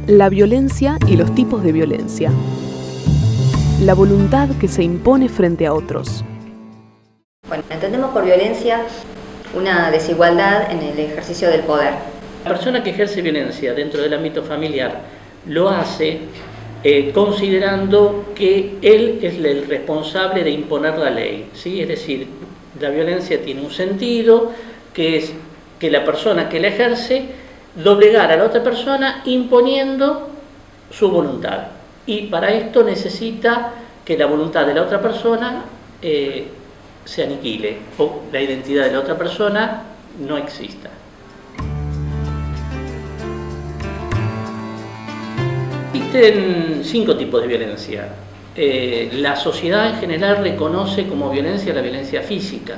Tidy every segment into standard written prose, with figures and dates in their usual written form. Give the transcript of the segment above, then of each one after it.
La violencia y los tipos de violencia. La voluntad que se impone frente a otros. Bueno, entendemos por violencia una desigualdad en el ejercicio del poder. La persona que ejerce violencia dentro del ámbito familiar lo hace considerando que él es el responsable de imponer la ley, ¿sí? Es decir, la violencia tiene un sentido, que es que la persona que la ejerce doblegar a la otra persona imponiendo su voluntad. Y para esto necesita que la voluntad de la otra persona se aniquile o la identidad de la otra persona no exista. Existen 5 tipos de violencia. La sociedad en general reconoce como violencia la violencia física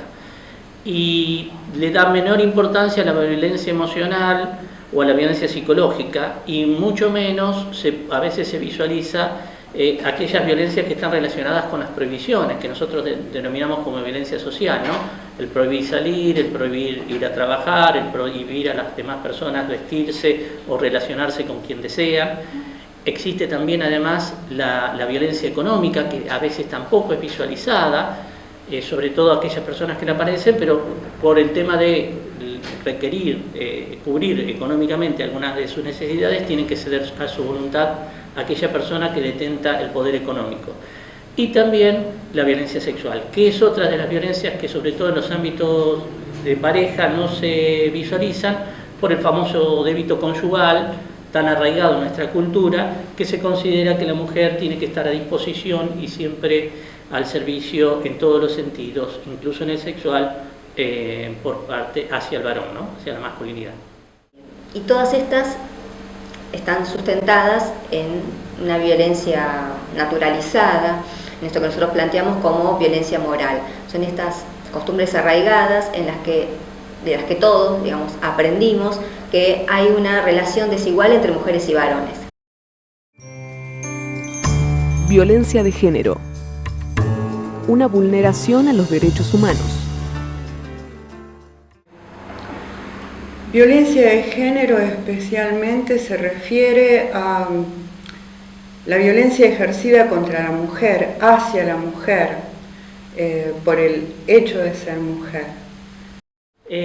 y le da menor importancia a la violencia emocional o a la violencia psicológica, y mucho menos a veces se visualiza aquellas violencias que están relacionadas con las prohibiciones, que nosotros denominamos como violencia social, ¿no? El prohibir salir, el prohibir ir a trabajar, el prohibir a las demás personas vestirse o relacionarse con quien desean. Existe también además la violencia económica, que a veces tampoco es visualizada, sobre todo aquellas personas que la padecen, pero por el tema de requerir cubrir económicamente algunas de sus necesidades, tienen que ceder a su voluntad a aquella persona que detenta el poder económico. Y también la violencia sexual, que es otra de las violencias que sobre todo en los ámbitos de pareja no se visualizan por el famoso débito conyugal tan arraigado en nuestra cultura, que se considera que la mujer tiene que estar a disposición y siempre al servicio en todos los sentidos, incluso en el sexual, por parte hacia el varón, ¿no? Hacia la masculinidad. Y todas estas están sustentadas en una violencia naturalizada, en esto que nosotros planteamos como violencia moral. Son estas costumbres arraigadas de las que todos, digamos, aprendimos que hay una relación desigual entre mujeres y varones. Violencia de género. Una vulneración a los derechos humanos. Violencia de género especialmente se refiere a la violencia ejercida contra la mujer, hacia la mujer, por el hecho de ser mujer.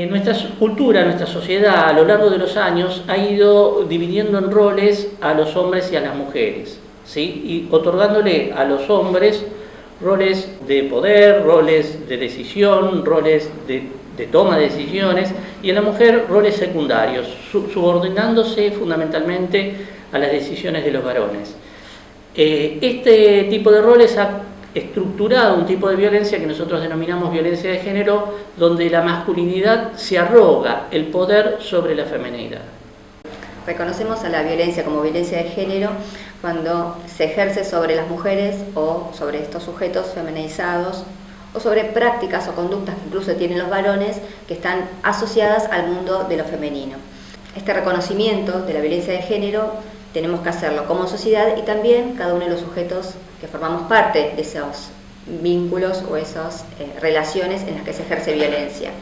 Nuestra cultura, nuestra sociedad a lo largo de los años ha ido dividiendo en roles a los hombres y a las mujeres, ¿sí? Y otorgándole a los hombres roles de poder, roles de decisión, roles de toma de decisiones, y a la mujer roles secundarios, subordinándose fundamentalmente a las decisiones de los varones. Este tipo de roles ha estructurado un tipo de violencia que nosotros denominamos violencia de género, donde la masculinidad se arroga el poder sobre la feminidad. Reconocemos a la violencia como violencia de género cuando se ejerce sobre las mujeres o sobre estos sujetos feminizados, o sobre prácticas o conductas que incluso tienen los varones que están asociadas al mundo de lo femenino. Este reconocimiento de la violencia de género tenemos que hacerlo como sociedad y también cada uno de los sujetos que formamos parte de esos vínculos o esas relaciones en las que se ejerce violencia.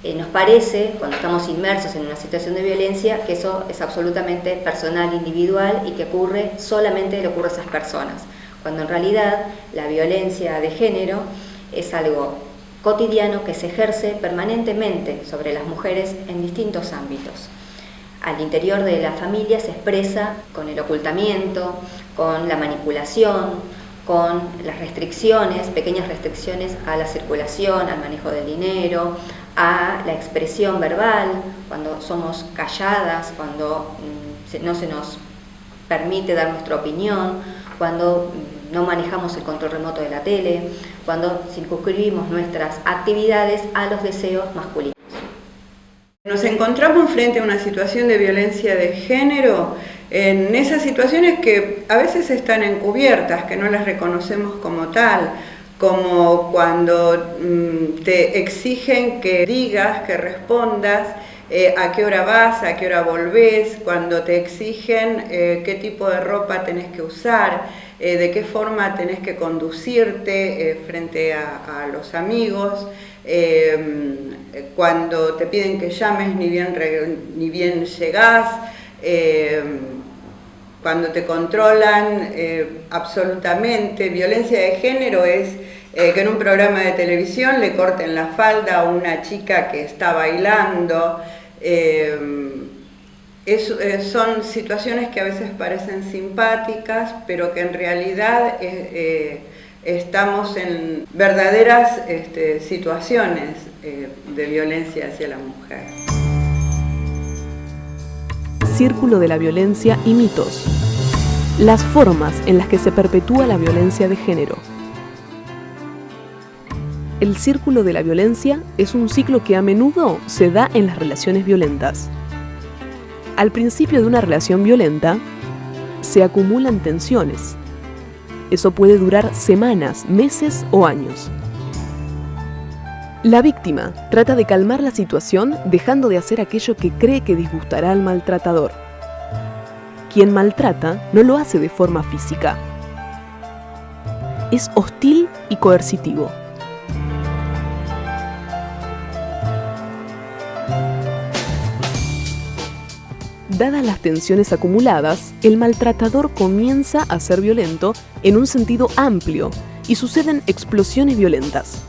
Nos parece, cuando estamos inmersos en una situación de violencia, que eso es absolutamente personal, individual y que solamente le ocurre a esas personas, cuando en realidad la violencia de género es algo cotidiano que se ejerce permanentemente sobre las mujeres en distintos ámbitos. Al interior de la familia se expresa con el ocultamiento, con la manipulación, con las restricciones, pequeñas restricciones a la circulación, al manejo del dinero, a la expresión verbal, cuando somos calladas, cuando no se nos permite dar nuestra opinión, cuando no manejamos el control remoto de la tele, cuando circunscribimos nuestras actividades a los deseos masculinos. Nos encontramos frente a una situación de violencia de género, en esas situaciones que a veces están encubiertas, que no las reconocemos como tal, como cuando te exigen que digas, que respondas, a qué hora vas, a qué hora volvés, cuando te exigen qué tipo de ropa tenés que usar, de qué forma tenés que conducirte frente a los amigos, cuando te piden que llames ni bien llegás, cuando te controlan absolutamente. Violencia de género es que en un programa de televisión le corten la falda a una chica que está bailando. Son situaciones que a veces parecen simpáticas, pero que en realidad estamos en verdaderas situaciones de violencia hacia la mujer. Círculo de la violencia y mitos. Las formas en las que se perpetúa la violencia de género. El círculo de la violencia es un ciclo que a menudo se da en las relaciones violentas. Al principio de una relación violenta, se acumulan tensiones. Eso puede durar semanas, meses o años. La víctima trata de calmar la situación dejando de hacer aquello que cree que disgustará al maltratador. Quien maltrata no lo hace de forma física. Es hostil y coercitivo. Dadas las tensiones acumuladas, el maltratador comienza a ser violento en un sentido amplio y suceden explosiones violentas.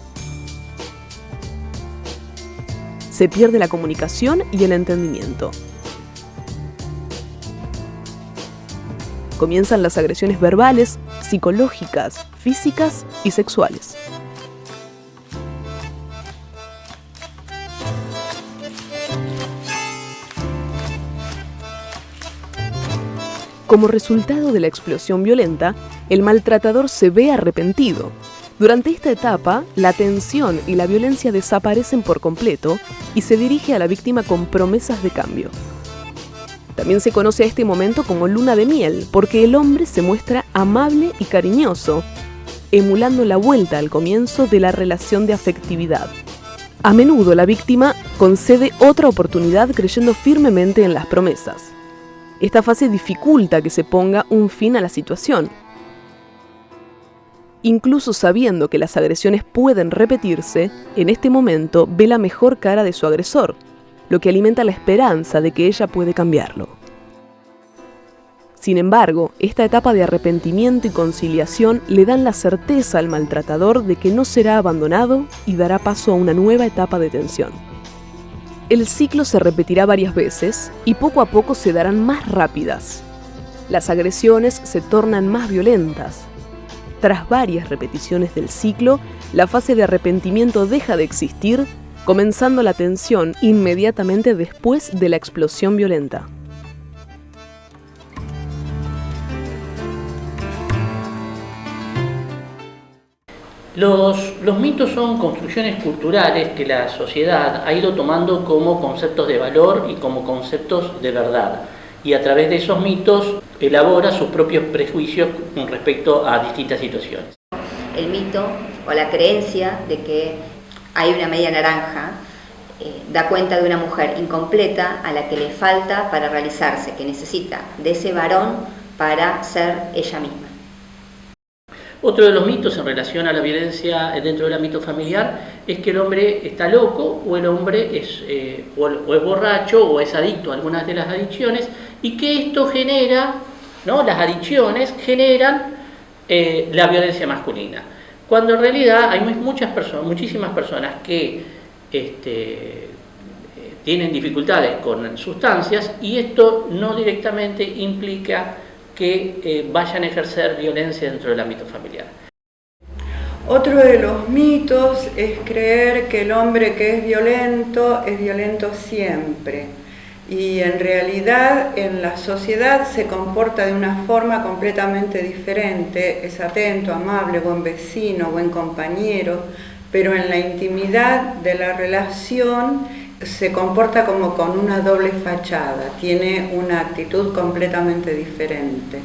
Se pierde la comunicación y el entendimiento. Comienzan las agresiones verbales, psicológicas, físicas y sexuales. Como resultado de la explosión violenta, el maltratador se ve arrepentido. Durante esta etapa, la tensión y la violencia desaparecen por completo y se dirige a la víctima con promesas de cambio. También se conoce a este momento como luna de miel, porque el hombre se muestra amable y cariñoso, emulando la vuelta al comienzo de la relación de afectividad. A menudo la víctima concede otra oportunidad creyendo firmemente en las promesas. Esta fase dificulta que se ponga un fin a la situación. Incluso sabiendo que las agresiones pueden repetirse, en este momento ve la mejor cara de su agresor, lo que alimenta la esperanza de que ella puede cambiarlo. Sin embargo, esta etapa de arrepentimiento y conciliación le dan la certeza al maltratador de que no será abandonado y dará paso a una nueva etapa de tensión. El ciclo se repetirá varias veces y poco a poco se darán más rápidas. Las agresiones se tornan más violentas. Tras varias repeticiones del ciclo, la fase de arrepentimiento deja de existir, comenzando la tensión inmediatamente después de la explosión violenta. Los mitos son construcciones culturales que la sociedad ha ido tomando como conceptos de valor y como conceptos de verdad. Y a través de esos mitos elabora sus propios prejuicios con respecto a distintas situaciones. El mito o la creencia de que hay una media naranja da cuenta de una mujer incompleta a la que le falta para realizarse, que necesita de ese varón para ser ella misma. Otro de los mitos en relación a la violencia dentro del ámbito familiar es que el hombre está loco o el hombre es borracho o es adicto a algunas de las adicciones y que esto genera, ¿no? Las adicciones generan la violencia masculina. Cuando en realidad hay muchísimas personas que tienen dificultades con sustancias y esto no directamente implica que vayan a ejercer violencia dentro del ámbito familiar. Otro de los mitos es creer que el hombre que es violento siempre. Y en realidad en la sociedad se comporta de una forma completamente diferente, es atento, amable, buen vecino, buen compañero, pero en la intimidad de la relación se comporta como con una doble fachada, tiene una actitud completamente diferente,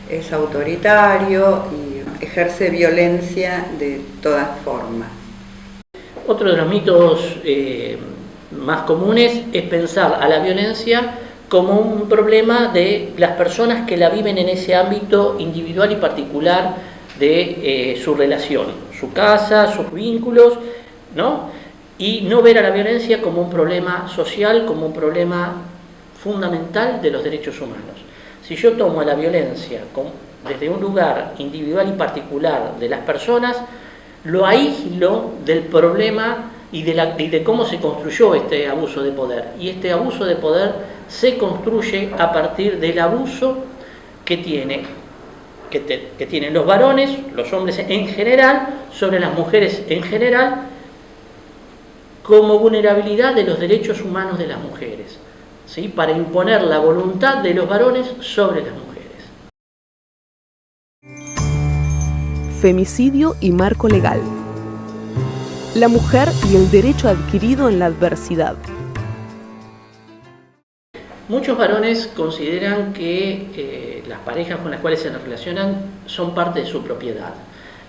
es autoritario y ejerce violencia de todas formas. Otro de los mitos más comunes es pensar a la violencia como un problema de las personas que la viven en ese ámbito individual y particular de su relación, su casa, sus vínculos, ¿no? Y no ver a la violencia como un problema social, como un problema fundamental de los derechos humanos. Si yo tomo la violencia desde un lugar individual y particular de las personas, lo aíslo del problema y de cómo se construyó este abuso de poder. Y este abuso de poder se construye a partir del abuso que tienen los varones, los hombres en general, sobre las mujeres en general, como vulnerabilidad de los derechos humanos de las mujeres, ¿sí? Para imponer la voluntad de los varones sobre las mujeres. Femicidio y marco legal. La mujer y el derecho adquirido en la adversidad. Muchos varones consideran que las parejas con las cuales se relacionan son parte de su propiedad.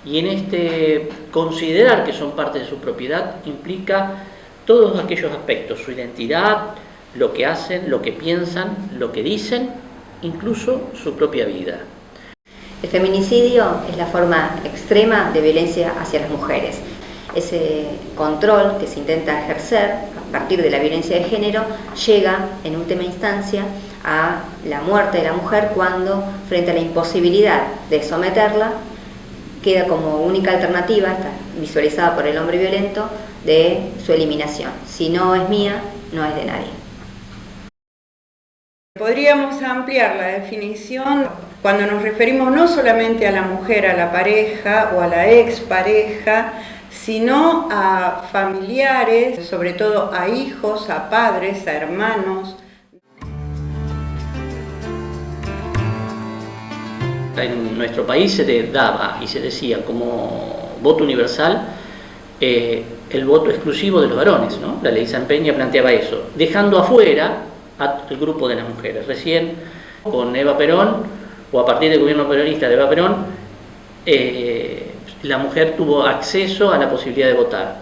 Y en este considerar que son parte de su propiedad implica todos aquellos aspectos, su identidad, lo que hacen, lo que piensan, lo que dicen, incluso su propia vida. El feminicidio es la forma extrema de violencia hacia las mujeres. Ese control que se intenta ejercer a partir de la violencia de género llega en última instancia a la muerte de la mujer cuando, frente a la imposibilidad de someterla, queda como única alternativa, está visualizada por el hombre violento, de su eliminación. Si no es mía, no es de nadie. Podríamos ampliar la definición cuando nos referimos no solamente a la mujer, a la pareja o a la expareja, sino a familiares, sobre todo a hijos, a padres, a hermanos. En nuestro país se le daba y se decía como voto universal el voto exclusivo de los varones, ¿no? La ley San Peña planteaba eso, dejando afuera al grupo de las mujeres. Recién con Eva Perón, o a partir del gobierno peronista de Eva Perón, la mujer tuvo acceso a la posibilidad de votar.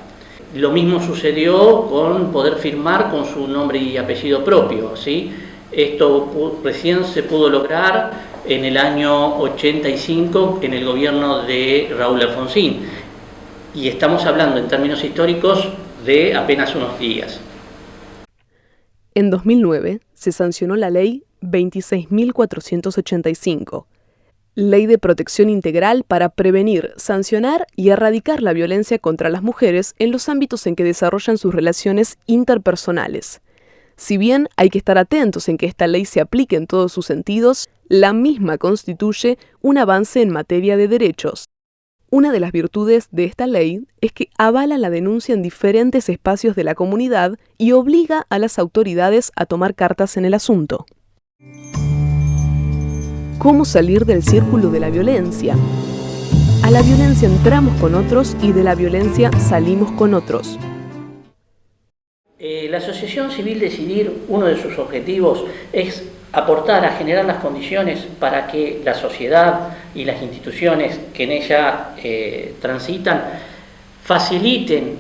Lo mismo sucedió con poder firmar con su nombre y apellido propio, ¿sí? Esto recién se pudo lograr en el año 85 en el gobierno de Raúl Alfonsín. Y estamos hablando en términos históricos de apenas unos días. En 2009 se sancionó la ley 26.485, Ley de Protección Integral para prevenir, sancionar y erradicar la violencia contra las mujeres en los ámbitos en que desarrollan sus relaciones interpersonales. Si bien hay que estar atentos en que esta ley se aplique en todos sus sentidos, la misma constituye un avance en materia de derechos. Una de las virtudes de esta ley es que avala la denuncia en diferentes espacios de la comunidad y obliga a las autoridades a tomar cartas en el asunto. ¿Cómo salir del círculo de la violencia? A la violencia entramos con otros y de la violencia salimos con otros. La Asociación Civil Decidir, uno de sus objetivos es aportar a generar las condiciones para que la sociedad y las instituciones que en ella transitan faciliten,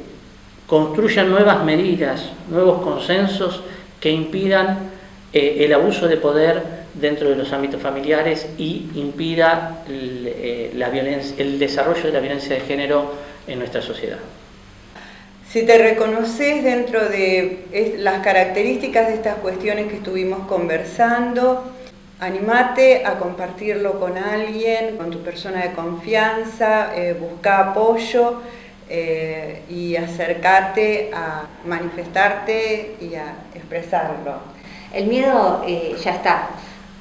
construyan nuevas medidas, nuevos consensos que impidan el abuso de poder dentro de los ámbitos familiares y impida el desarrollo de la violencia de género en nuestra sociedad. Si te reconoces dentro de las características de estas cuestiones que estuvimos conversando, animate a compartirlo con alguien, con tu persona de confianza, busca apoyo y acércate a manifestarte y a expresarlo. El miedo ya está,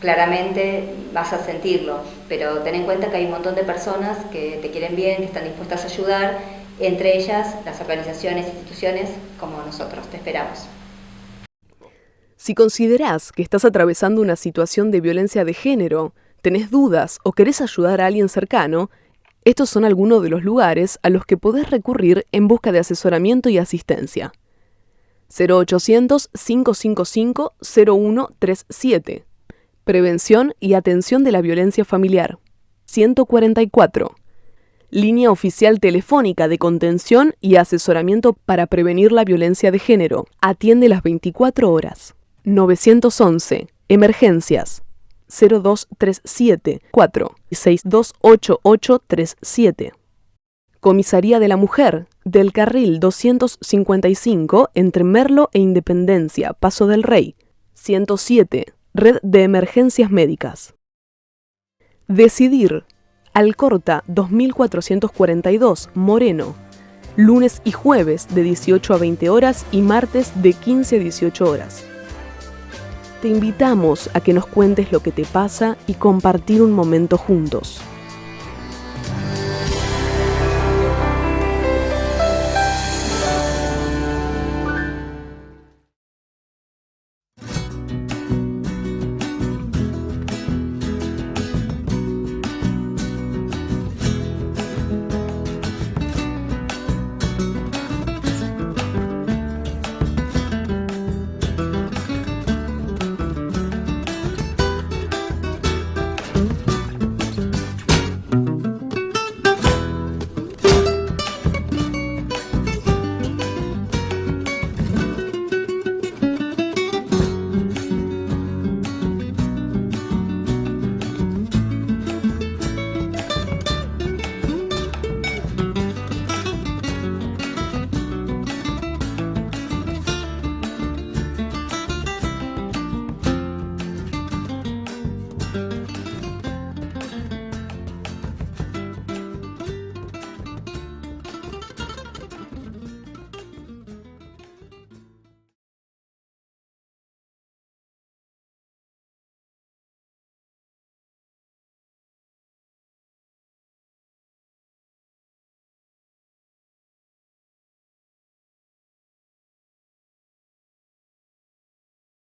claramente vas a sentirlo, pero ten en cuenta que hay un montón de personas que te quieren bien, que están dispuestas a ayudar, entre ellas las organizaciones, instituciones como nosotros. Te esperamos. Si considerás que estás atravesando una situación de violencia de género, tenés dudas o querés ayudar a alguien cercano, estos son algunos de los lugares a los que podés recurrir en busca de asesoramiento y asistencia. 0800-555-0137. Prevención y atención de la violencia familiar. 144. Línea oficial telefónica de contención y asesoramiento para prevenir la violencia de género. Atiende las 24 horas. 911. Emergencias. 0237 4 628837. Comisaría de la Mujer, del carril 255 entre Merlo e Independencia, Paso del Rey. 107. Red de Emergencias Médicas. Decidir. Alcorta 2442, Moreno. Lunes y jueves de 18 a 20 horas y martes de 15 a 18 horas. Te invitamos a que nos cuentes lo que te pasa y compartir un momento juntos.